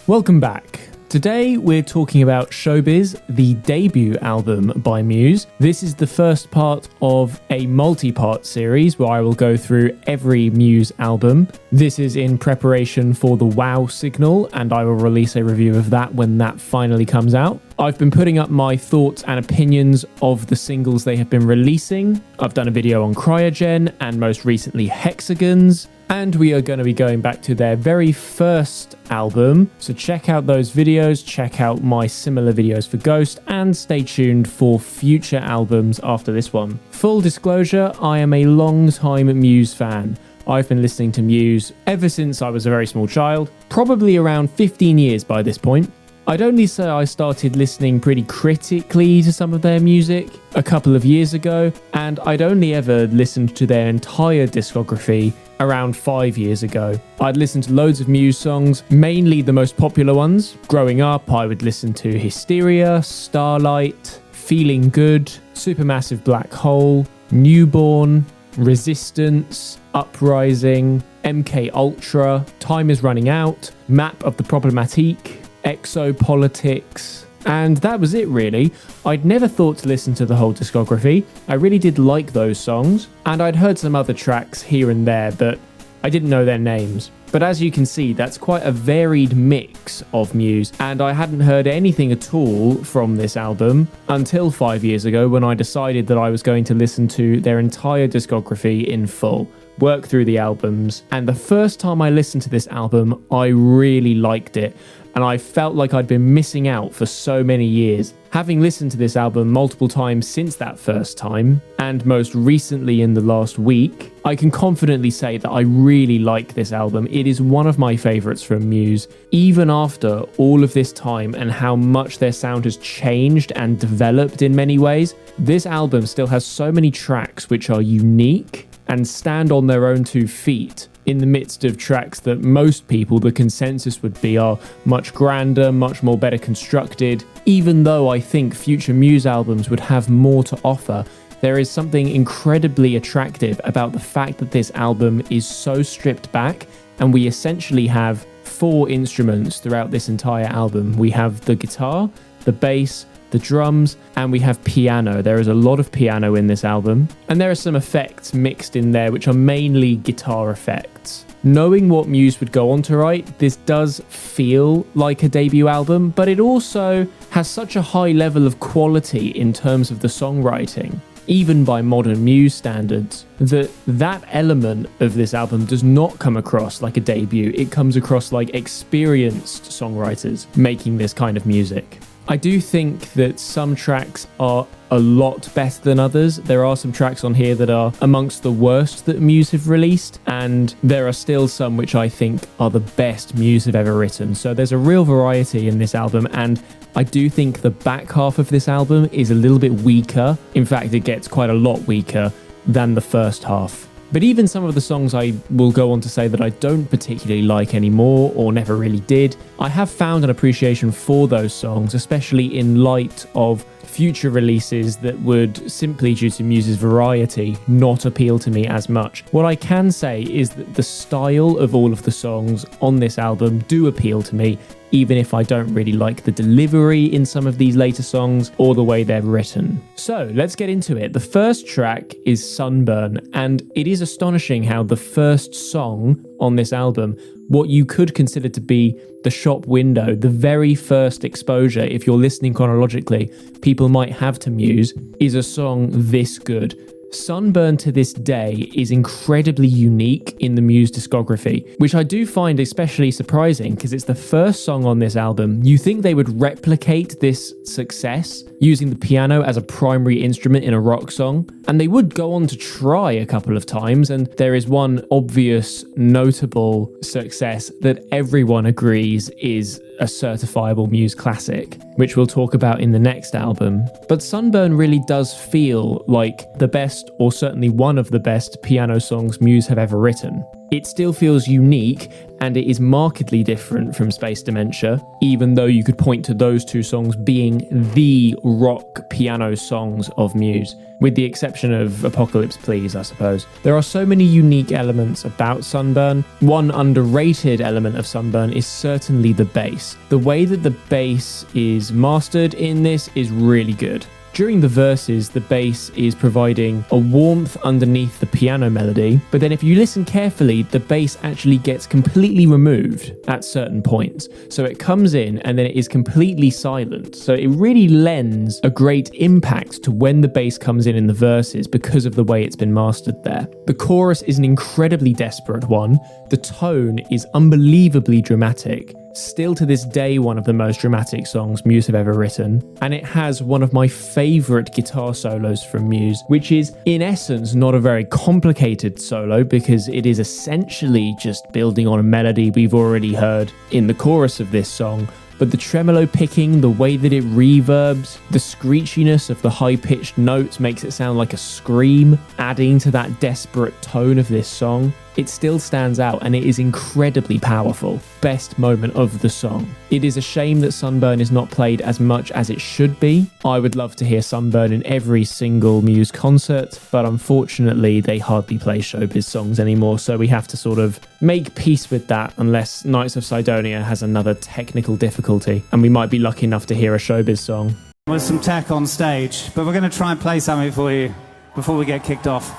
Welcome back. Today we're talking about Showbiz, the debut album by Muse. This is the first part of a multi-part series where I will go through every Muse album. This is in preparation for the Wow Signal, and I will release a review of that when that finally comes out. I've been putting up my thoughts and opinions of the singles they have been releasing. I've done a video on Cryogen and most recently Hexagons. And we are going to be going back to their very first album. So check out those videos, check out my similar videos for Ghost, and stay tuned for future albums after this one. Full disclosure, I am a long-time Muse fan. I've been listening to Muse ever since I was a very small child, probably around 15 years by this point. I'd only say I started listening pretty critically to some of their music a couple of years ago, and I'd only ever listened to their entire discography around 5 years ago. I'd listened to loads of Muse songs, mainly the most popular ones. Growing up, I would listen to Hysteria, Starlight, Feeling Good, Supermassive Black Hole, Newborn, Resistance, Uprising, MK Ultra, Time Is Running Out, Map of the Problematique, Exopolitics, and that was it really. I'd never thought to listen to the whole discography. I really did like those songs, and I'd heard some other tracks here and there, but I didn't know their names. But as you can see, that's quite a varied mix of Muse, and I hadn't heard anything at all from this album until 5 years ago when I decided that I was going to listen to their entire discography in full, work through the albums, and the first time I listened to this album, I really liked it. And I felt like I'd been missing out for so many years. Having listened to this album multiple times since that first time, and most recently in the last week, I can confidently say that I really like this album. It is one of my favourites from Muse, even after all of this time and how much their sound has changed and developed in many ways. This album still has so many tracks which are unique and stand on their own 2 feet, in the midst of tracks that most people, the consensus would be, are much grander, much more better constructed. Even though I think future Muse albums would have more to offer, there is something incredibly attractive about the fact that this album is so stripped back, and we essentially have 4 instruments throughout this entire album. We have the guitar, the bass, the drums, and we have piano. There is a lot of piano in this album, and there are some effects mixed in there which are mainly guitar effects. Knowing what Muse would go on to write, this does feel like a debut album, but it also has such a high level of quality in terms of the songwriting, even by modern Muse standards, that element of this album does not come across like a debut. It comes across like experienced songwriters making this kind of music. I do think that some tracks are a lot better than others. There are some tracks on here that are amongst the worst that Muse have released, and there are still some which I think are the best Muse have ever written. So there's a real variety in this album, and I do think the back half of this album is a little bit weaker. In fact, it gets quite a lot weaker than the first half. But even some of the songs I will go on to say that I don't particularly like anymore or never really did, I have found an appreciation for those songs, especially in light of future releases that would, simply due to Muse's variety, not appeal to me as much. What I can say is that the style of all of the songs on this album do appeal to me, even if I don't really like the delivery in some of these later songs or the way they're written. So let's get into it. The first track is Sunburn, and it is astonishing how the first song on this album, what you could consider to be the shop window, the very first exposure, if you're listening chronologically, people might have to Muse, is a song this good. Sunburn to this day is incredibly unique in the Muse discography, which I do find especially surprising because it's the first song on this album. You think they would replicate this success using the piano as a primary instrument in a rock song, and they would go on to try a couple of times, and there is one obvious notable success that everyone agrees is a certifiable Muse classic, which we'll talk about in the next album. But Sunburn really does feel like the best, or certainly one of the best, piano songs Muse have ever written. It still feels unique, and it is markedly different from Space Dementia, even though you could point to those two songs being the rock piano songs of Muse, with the exception of Apocalypse Please, I suppose. There are so many unique elements about Sunburn. One underrated element of Sunburn is certainly the bass. The way that the bass is mastered in this is really good. During the verses, the bass is providing a warmth underneath the piano melody, but then if you listen carefully, the bass actually gets completely removed at certain points. So it comes in and then it is completely silent. So it really lends a great impact to when the bass comes in the verses because of the way it's been mastered there. The chorus is an incredibly desperate one. The tone is unbelievably dramatic. Still to this day, one of the most dramatic songs Muse have ever written, and it has one of my favourite guitar solos from Muse, which is in essence not a very complicated solo because it is essentially just building on a melody we've already heard in the chorus of this song. But the tremolo picking, the way that it reverbs, the screechiness of the high-pitched notes makes it sound like a scream, adding to that desperate tone of this song. It still stands out and it is incredibly powerful. Best moment of the song. It is a shame that Sunburn is not played as much as it should be. I would love to hear Sunburn in every single Muse concert, but unfortunately they hardly play Showbiz songs anymore, so we have to sort of make peace with that unless Knights of Sidonia has another technical difficulty, and we might be lucky enough to hear a Showbiz song. With some tech on stage, but we're going to try and play something for you before we get kicked off.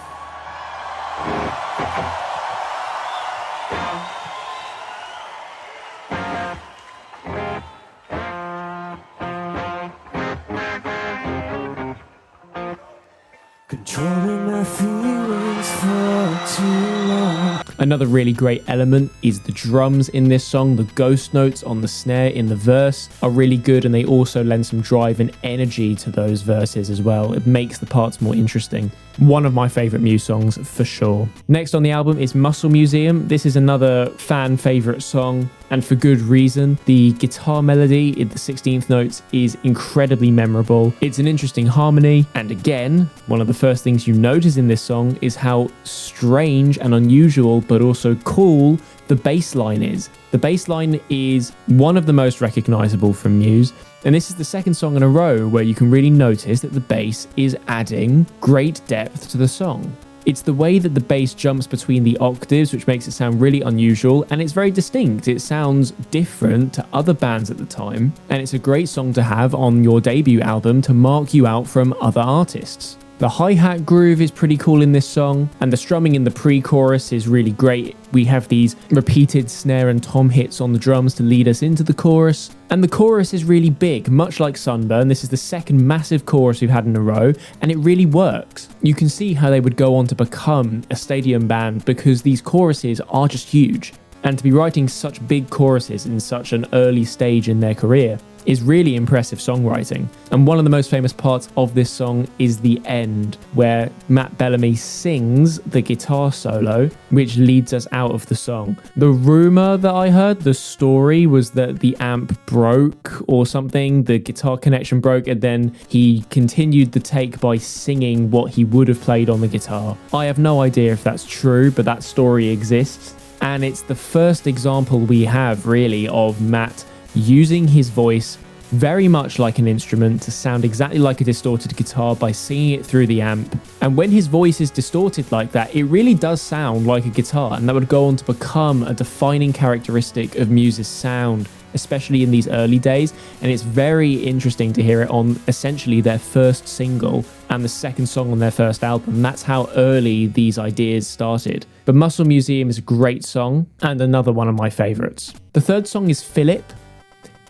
Controlling my feelings for too long. Another really great element is the drums in this song. The ghost notes on the snare in the verse are really good, and they also lend some drive and energy to those verses as well. It makes the parts more interesting. One of my favourite Muse songs for sure. Next on the album is Muscle Museum. This is another fan favourite song, and for good reason. The guitar melody in the 16th notes is incredibly memorable. It's an interesting harmony, and again, one of the first things you notice in this song is how strange and unusual but also cool the bass line is. The bass line is one of the most recognisable from Muse, and this is the second song in a row where you can really notice that the bass is adding great depth to the song. It's the way that the bass jumps between the octaves which makes it sound really unusual, and it's very distinct. It sounds different to other bands at the time, and it's a great song to have on your debut album to mark you out from other artists. The hi-hat groove is pretty cool in this song, and the strumming in the pre-chorus is really great. We have these repeated snare and tom hits on the drums to lead us into the chorus, and the chorus is really big, much like Sunburn. This is the second massive chorus we've had in a row, and it really works. You can see how they would go on to become a stadium band because these choruses are just huge, and to be writing such big choruses in such an early stage in their career is really impressive songwriting. And one of the most famous parts of this song is the end, where Matt Bellamy sings the guitar solo, which leads us out of the song. The rumor that I heard, the story, was that the amp broke or something, the guitar connection broke, and then he continued the take by singing what he would have played on the guitar. I have no idea if that's true, but that story exists. And it's the first example we have, really, of Matt using his voice very much like an instrument to sound exactly like a distorted guitar by singing it through the amp. And when his voice is distorted like that, it really does sound like a guitar, and that would go on to become a defining characteristic of Muse's sound, especially in these early days. And it's very interesting to hear it on essentially their first single and the second song on their first album. That's how early these ideas started. But Muscle Museum is a great song and another one of my favorites. The third song is Philip.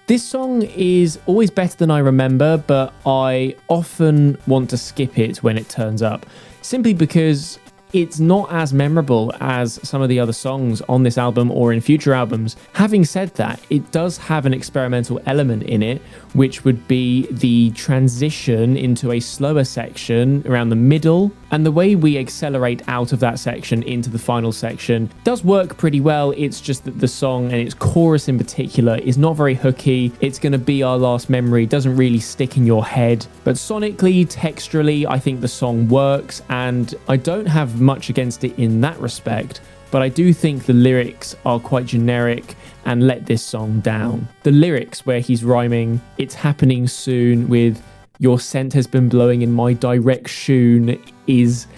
This song is always better than I remember, but I often want to skip it when it turns up, simply because it's not as memorable as some of the other songs on this album or in future albums. Having said that, it does have an experimental element in it, which would be the transition into a slower section around the middle, and the way we accelerate out of that section into the final section does work pretty well. It's just that the song and its chorus in particular is not very hooky. It's going to be our last memory, doesn't really stick in your head, but sonically, texturally, I think the song works, and I don't have much against it in that respect. but I do think the lyrics are quite generic and let this song down. The lyrics where he's rhyming, "It's happening soon," with "Your scent has been blowing in my direction," is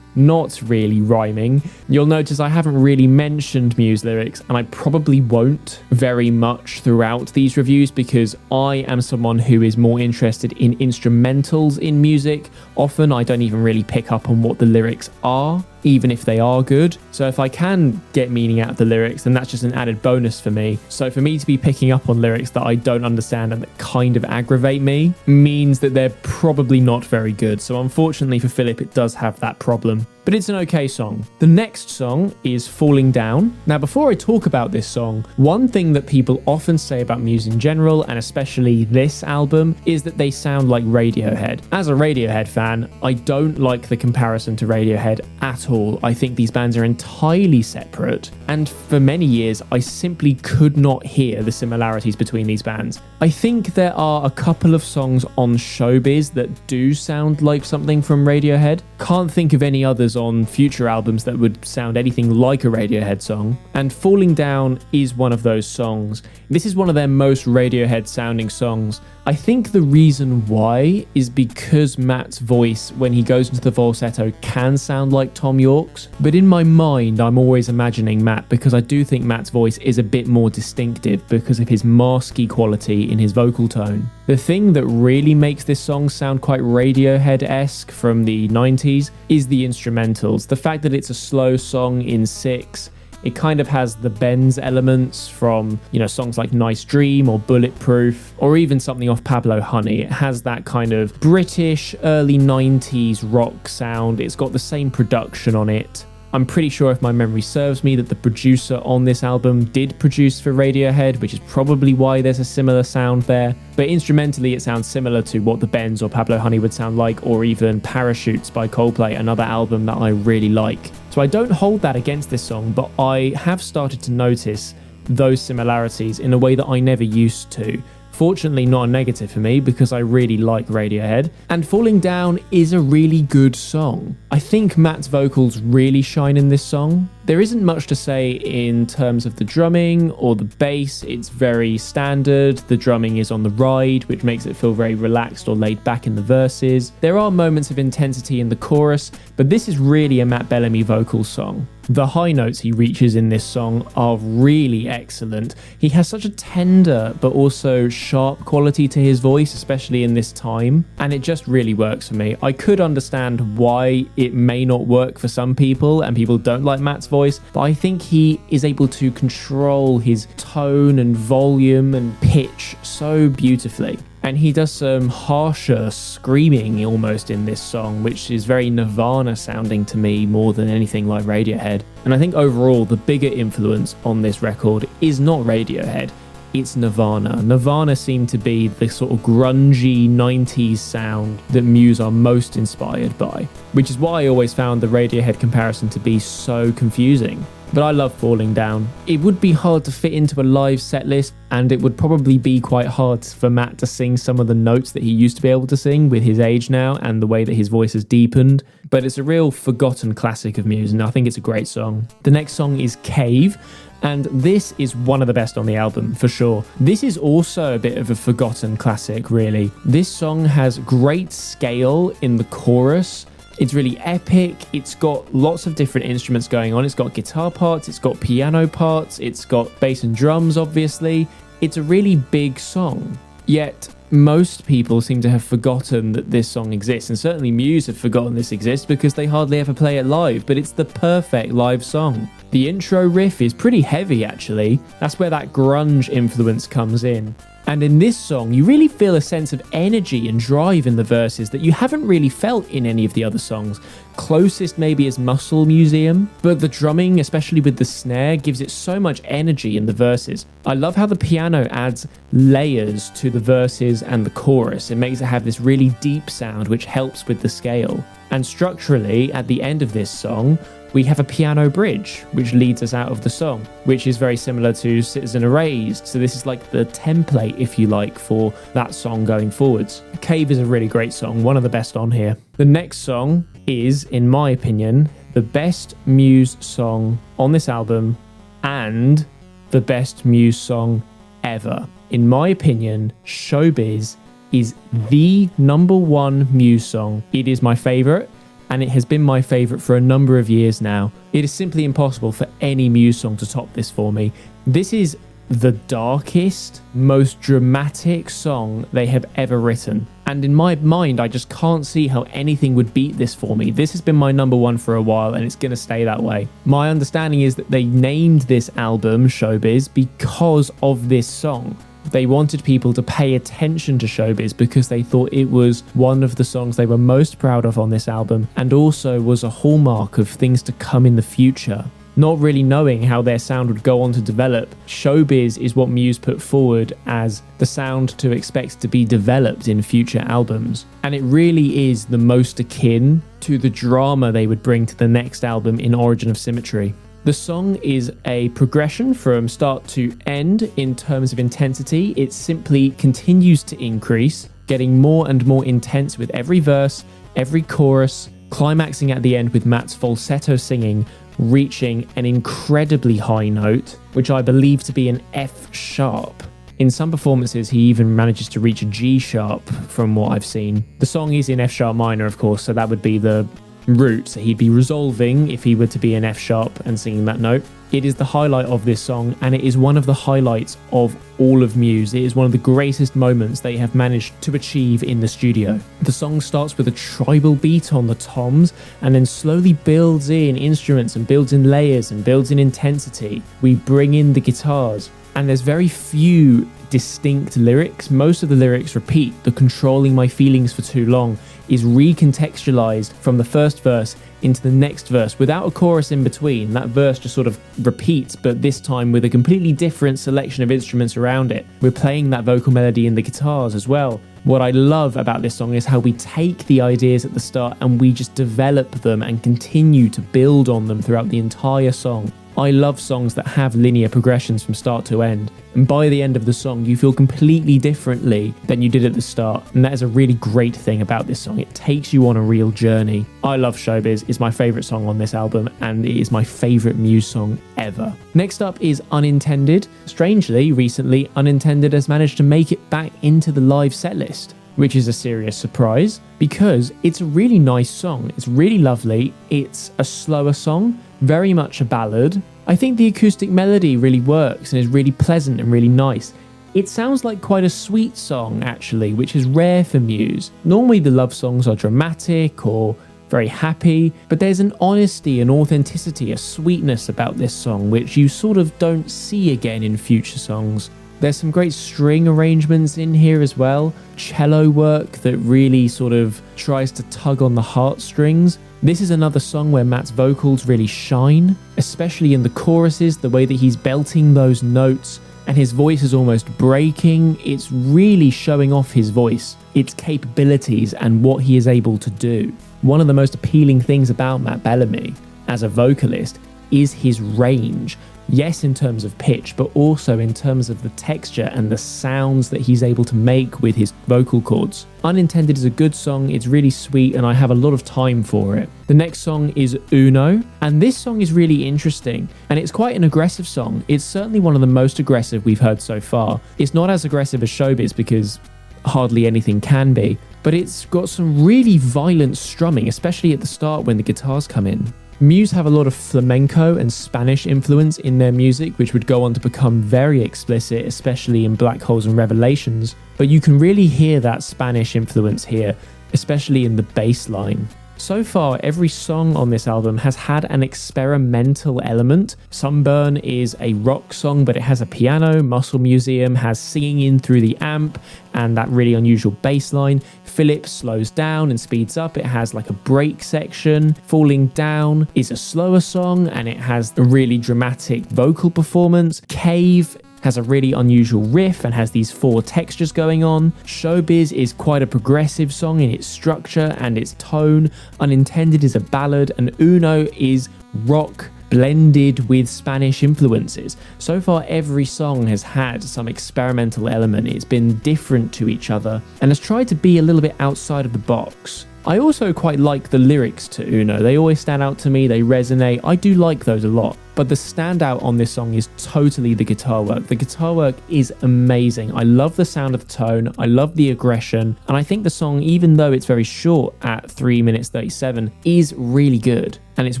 not really rhyming. You'll notice I haven't really mentioned Muse lyrics, and I probably won't very much throughout these reviews because I am someone who is more interested in instrumentals in music. Often I don't even really pick up on what the lyrics are, even if they are good. So if I can get meaning out of the lyrics, then that's just an added bonus for me. So for me to be picking up on lyrics that I don't understand and that kind of aggravate me means that they're probably not very good. So unfortunately for Philip, it does have that problem. But it's an okay song. The next song is Falling Down. Now, before I talk about this song, one thing that people often say about Muse in general, and especially this album, is that they sound like Radiohead. As a Radiohead fan, I don't like the comparison to Radiohead at all. I think these bands are entirely separate, and for many years, I simply could not hear the similarities between these bands. I think there are a couple of songs on Showbiz that do sound like something from Radiohead. Can't think of any others on future albums that would sound anything like a Radiohead song, and Falling Down is one of those songs. This is one of their most Radiohead sounding songs. I think the reason why is because Matt's voice, when he goes into the falsetto, can sound like Tom York's, but in my mind I'm always imagining Matt because I do think Matt's voice is a bit more distinctive because of his masky quality in his vocal tone. The thing that really makes this song sound quite Radiohead-esque from the 90s is the instrumentals. The fact that it's a slow song in 6, it kind of has the bends elements from, songs like Nice Dream or Bulletproof, or even something off Pablo Honey. It has that kind of British early 90s rock sound. It's got the same production on it. I'm pretty sure, if my memory serves me, that the producer on this album did produce for Radiohead, which is probably why there's a similar sound there. But instrumentally, it sounds similar to what the Bends or Pablo Honey would sound like, or even Parachutes by Coldplay, another album that I really like. So I don't hold that against this song, but I have started to notice those similarities in a way that I never used to. Fortunately, not a negative for me because I really like Radiohead. And Falling Down is a really good song. I think Matt's vocals really shine in this song. There isn't much to say in terms of the drumming or the bass. It's very standard. The drumming is on the ride, which makes it feel very relaxed or laid back in the verses. There are moments of intensity in the chorus, but this is really a Matt Bellamy vocal song. The high notes he reaches in this song are really excellent. He has such a tender but also sharp quality to his voice, especially in this time, and it just really works for me. I could understand why it may not work for some people and people don't like Matt's voice, but I think he is able to control his tone and volume and pitch so beautifully. And he does some harsher screaming almost in this song, which is very Nirvana sounding to me more than anything like Radiohead. And I think overall the bigger influence on this record is not Radiohead, it's Nirvana. Nirvana seemed to be the sort of grungy 90s sound that Muse are most inspired by, which is why I always found the Radiohead comparison to be so confusing. But I love Falling Down. It would be hard to fit into a live set list, and it would probably be quite hard for Matt to sing some of the notes that he used to be able to sing with his age now and the way that his voice has deepened. But it's a real forgotten classic of Muse, and I think it's a great song. The next song is Cave, and this is one of the best on the album, for sure. This is also a bit of a forgotten classic, really. This song has great scale in the chorus. It's really epic. It's got lots of different instruments going on. It's got guitar parts, it's got piano parts, it's got bass and drums, obviously. It's a really big song. Yet, most people seem to have forgotten that this song exists, and certainly Muse have forgotten this exists because they hardly ever play it live, but it's the perfect live song. The intro riff is pretty heavy, actually. That's where that grunge influence comes in. And in this song, you really feel a sense of energy and drive in the verses that you haven't really felt in any of the other songs. Closest maybe is Muscle Museum, but the drumming, especially with the snare, gives it so much energy in the verses. I love how the piano adds layers to the verses and the chorus. It makes it have this really deep sound, which helps with the scale. And structurally, at the end of this song, we have a piano bridge, which leads us out of the song, which is very similar to Citizen Erased. So this is like the template, if you like, for that song going forwards. Cave is a really great song, one of the best on here. The next song is, in my opinion, the best Muse song on this album and the best Muse song ever. In my opinion, Showbiz is the number one Muse song. It is my favorite, and it has been my favorite for a number of years now. It is simply impossible for any Muse song to top this for me. This is the darkest, most dramatic song they have ever written. And in my mind, I just can't see how anything would beat this for me. This has been my number one for a while, and it's going to stay that way. My understanding is that they named this album Showbiz because of this song. They wanted people to pay attention to Showbiz because they thought it was one of the songs they were most proud of on this album, and also was a hallmark of things to come in the future. Not really knowing how their sound would go on to develop, Showbiz is what Muse put forward as the sound to expect to be developed in future albums. And it really is the most akin to the drama they would bring to the next album in Origin of Symmetry. The song is a progression from start to end in terms of intensity. It simply continues to increase, getting more and more intense with every verse, every chorus, climaxing at the end with Matt's falsetto singing, reaching an incredibly high note, which I believe to be an F sharp. In some performances, he even manages to reach a G sharp from what I've seen. The song is in F sharp minor, of course, so that would be the root. So he'd be resolving if he were to be in F sharp and singing that note. It is the highlight of this song, and it is one of the highlights of all of Muse. It is one of the greatest moments they have managed to achieve in the studio. The song starts with a tribal beat on the toms, and then slowly builds in instruments and builds in layers and builds in intensity. We bring in the guitars, and there's very few distinct lyrics. Most of the lyrics repeat. The controlling my feelings for too long is recontextualized from the first verse into the next verse without a chorus in between. That verse just sort of repeats, but this time with a completely different selection of instruments around it. We're playing that vocal melody in the guitars as well. What I love about this song is how we take the ideas at the start and we just develop them and continue to build on them throughout the entire song. I love songs that have linear progressions from start to end, and by the end of the song you feel completely differently than you did at the start, and that is a really great thing about this song. It takes you on a real journey. I love Showbiz. It's my favourite song on this album, and it is my favourite Muse song ever. Next up is Unintended. Strangely, recently Unintended has managed to make it back into the live set list, which is a serious surprise because it's a really nice song. It's really lovely. It's a slower song, very much a ballad. I think the acoustic melody really works and is really pleasant and really nice. It sounds like quite a sweet song actually, which is rare for Muse. Normally the love songs are dramatic or very happy, but there's an honesty and authenticity, a sweetness about this song which you sort of don't see again in future songs. There's some great string arrangements in here as well, cello work that really sort of tries to tug on the heartstrings. This is another song where Matt's vocals really shine, especially in the choruses, the way that he's belting those notes and his voice is almost breaking. It's really showing off his voice, its capabilities and what he is able to do. One of the most appealing things about Matt Bellamy as a vocalist is his range. Yes, in terms of pitch, but also in terms of the texture and the sounds that he's able to make with his vocal cords. Unintended is a good song, it's really sweet, and I have a lot of time for it. The next song is Uno, and this song is really interesting, and it's quite an aggressive song. It's certainly one of the most aggressive we've heard so far. It's not as aggressive as Showbiz because hardly anything can be, but it's got some really violent strumming, especially at the start when the guitars come in. Muse have a lot of flamenco and Spanish influence in their music, which would go on to become very explicit, especially in Black Holes and Revelations. But you can really hear that Spanish influence here, especially in the bass line. So far, every song on this album has had an experimental element. Sunburn is a rock song, but it has a piano. Muscle Museum has singing in through the amp and that really unusual bass line. Philip slows down and speeds up. It has like a break section. Falling Down is a slower song and it has a really dramatic vocal performance. Cave has a really unusual riff and has these 4 textures going on. Showbiz is quite a progressive song in its structure and its tone. Unintended is a ballad, and Uno is rock blended with Spanish influences. So far, every song has had some experimental element. It's been different to each other and has tried to be a little bit outside of the box. I also quite like the lyrics to Uno. They always stand out to me, they resonate. I do like those a lot. But the standout on this song is totally the guitar work. The guitar work is amazing. I love the sound of the tone, I love the aggression, and I think the song, even though it's very short at 3 minutes 37, is really good. And it's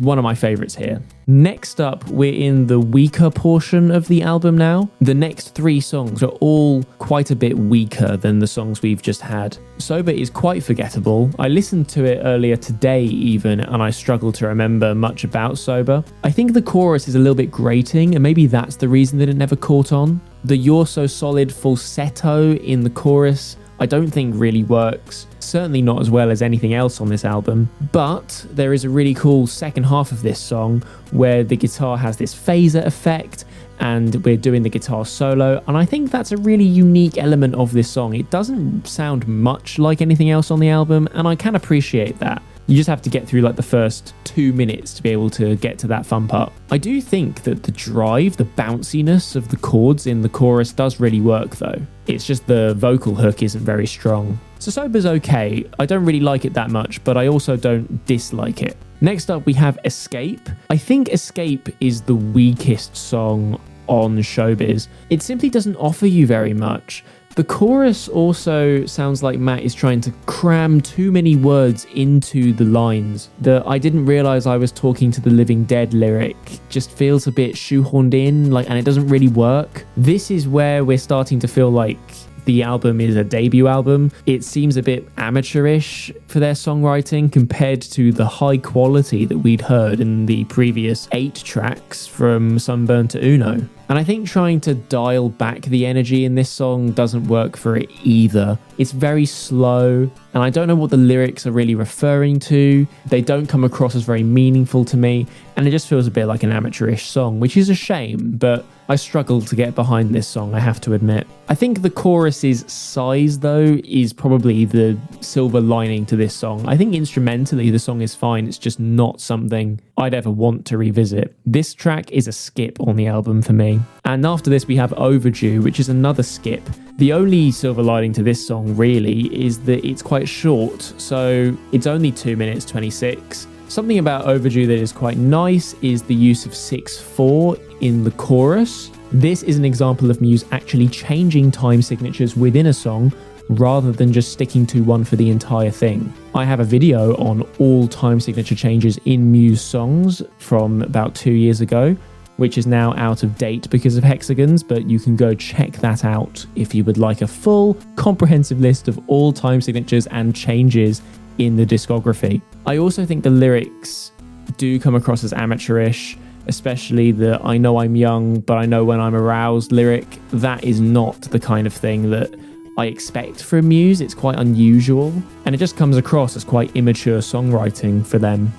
one of my favorites here. Next up, we're in the weaker portion of the album now. The next 3 songs are all quite a bit weaker than the songs we've just had. Sober is quite forgettable. I listened to it earlier today even, and I struggled to remember much about Sober. I think the chorus is a little bit grating, and maybe that's the reason that it never caught on. The "You're So Solid" falsetto in the chorus I don't think really works, certainly not as well as anything else on this album. But there is a really cool second half of this song where the guitar has this phaser effect and we're doing the guitar solo, and I think that's a really unique element of this song. It doesn't sound much like anything else on the album, and I can appreciate that. You just have to get through like the first 2 minutes to be able to get to that fun part. I do think that the drive, the bounciness of the chords in the chorus does really work though. It's just the vocal hook isn't very strong. So Sober's okay. I don't really like it that much, but I also don't dislike it. Next up we have Escape. I think Escape is the weakest song on Showbiz. It simply doesn't offer you very much. The chorus also sounds like Matt is trying to cram too many words into the lines. The "I didn't realize I was talking to the living dead" lyric just feels a bit shoehorned in, and it doesn't really work. This is where we're starting to feel like the album is a debut album. It seems a bit amateurish for their songwriting compared to the high quality that we'd heard in the previous 8 tracks from Sunburn to Uno. And I think trying to dial back the energy in this song doesn't work for it either. It's very slow, and I don't know what the lyrics are really referring to. They don't come across as very meaningful to me, and it just feels a bit like an amateurish song, which is a shame, but I struggle to get behind this song, I have to admit. I think the chorus's size, though, is probably the silver lining to this song. I think instrumentally the song is fine, it's just not something I'd ever want to revisit. This track is a skip on the album for me. And after this we have Overdue, which is another skip. The only silver lining to this song really is that it's quite short, so it's only 2 minutes 26. Something about Overdue that is quite nice is the use of 6/4 in the chorus. This is an example of Muse actually changing time signatures within a song rather than just sticking to one for the entire thing. I have a video on all time signature changes in Muse songs from about 2 years ago, which is now out of date because of Hexagons, but you can go check that out if you would like a full, comprehensive list of all time signatures and changes in the discography. I also think the lyrics do come across as amateurish, especially the "I know I'm young, but I know when I'm aroused" lyric. That is not the kind of thing that I expect from Muse. It's quite unusual, and it just comes across as quite immature songwriting for them.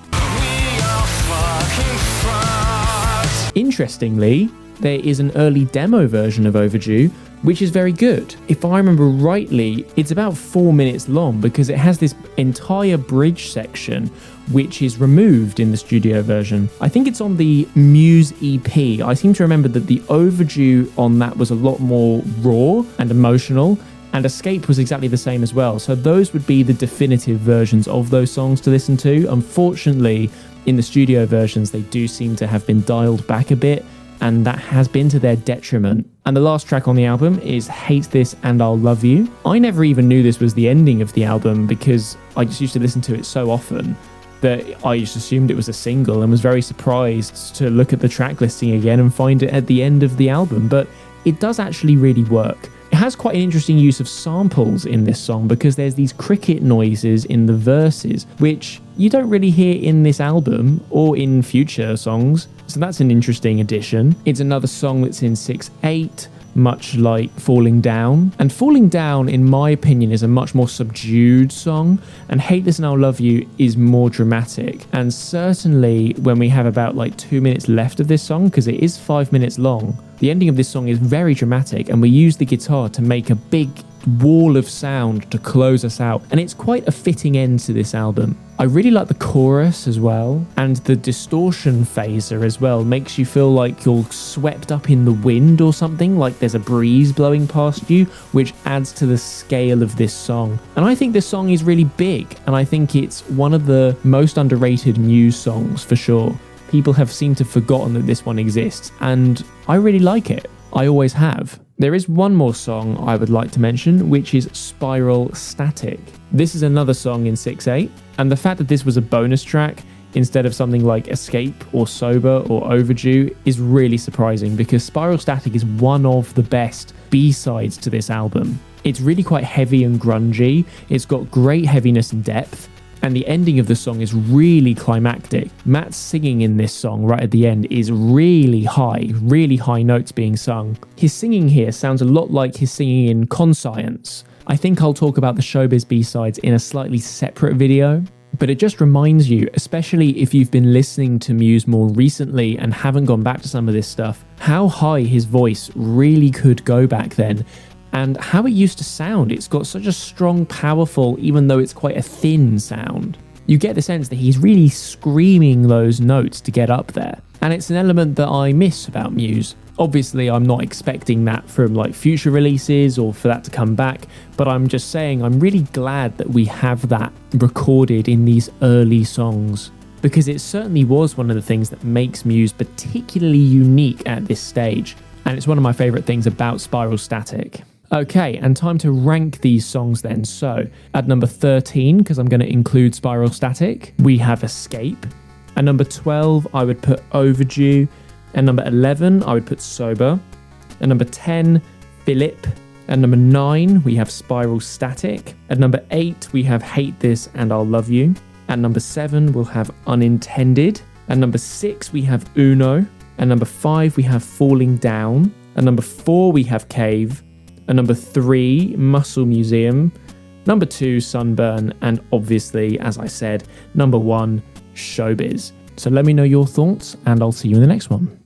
Interestingly, there is an early demo version of Overdue, which is very good. If I remember rightly, it's about 4 minutes long because it has this entire bridge section which is removed in the studio version. I think it's on the Muse EP. I seem to remember that the Overdue on that was a lot more raw and emotional, and Escape was exactly the same as well. So those would be the definitive versions of those songs to listen to. Unfortunately, in the studio versions, they do seem to have been dialed back a bit, and that has been to their detriment. And the last track on the album is Hate This and I'll Love You. I never even knew this was the ending of the album because I just used to listen to it so often that I just assumed it was a single and was very surprised to look at the track listing again and find it at the end of the album. But it does actually really work. It has quite an interesting use of samples in this song because there's these cricket noises in the verses, which you don't really hear in this album or in future songs. So that's an interesting addition. It's another song that's in 6/8, much like Falling Down. And Falling Down, in my opinion, is a much more subdued song, and Hate This and I'll Love You is more dramatic. And certainly when we have about 2 minutes left of this song, because it is 5 minutes long, the ending of this song is very dramatic, and we use the guitar to make a big wall of sound to close us out, and it's quite a fitting end to this album. I really like the chorus as well, and the distortion phaser as well makes you feel like you're swept up in the wind or something, like there's a breeze blowing past you, which adds to the scale of this song. And I think this song is really big, and I think it's one of the most underrated Muse songs for sure. People have seemed to have forgotten that this one exists, and I really like it. I always have. There is one more song I would like to mention, which is Spiral Static. This is another song in 6/8, and the fact that this was a bonus track instead of something like Escape or Sober or Overdue is really surprising, because Spiral Static is one of the best B-sides to this album. It's really quite heavy and grungy, it's got great heaviness and depth, and the ending of the song is really climactic. Matt's singing in this song right at the end is really high notes being sung. His singing here sounds a lot like his singing in Conscience. I think I'll talk about the Showbiz B-sides in a slightly separate video, but it just reminds you, especially if you've been listening to Muse more recently and haven't gone back to some of this stuff, how high his voice really could go back then, and how it used to sound. It's got such a strong, powerful, even though it's quite a thin sound. You get the sense that he's really screaming those notes to get up there. And it's an element that I miss about Muse. Obviously, I'm not expecting that from like future releases or for that to come back, but I'm just saying I'm really glad that we have that recorded in these early songs, because it certainly was one of the things that makes Muse particularly unique at this stage. And it's one of my favourite things about Spiral Static. Okay, and time to rank these songs then. So, at number 13, because I'm going to include Spiral Static, we have Escape. At number 12, I would put Overdue. At number 11, I would put Sober. At number 10, Philip. At number 9, we have Spiral Static. At number 8, we have Hate This and I'll Love You. At number 7, we'll have Unintended. At number 6, we have Uno. At number 5, we have Falling Down. At number 4, we have Cave. At number 3, Muscle Museum. Number 2, Sunburn. And obviously, as I said, number 1, Showbiz. So let me know your thoughts, and I'll see you in the next one.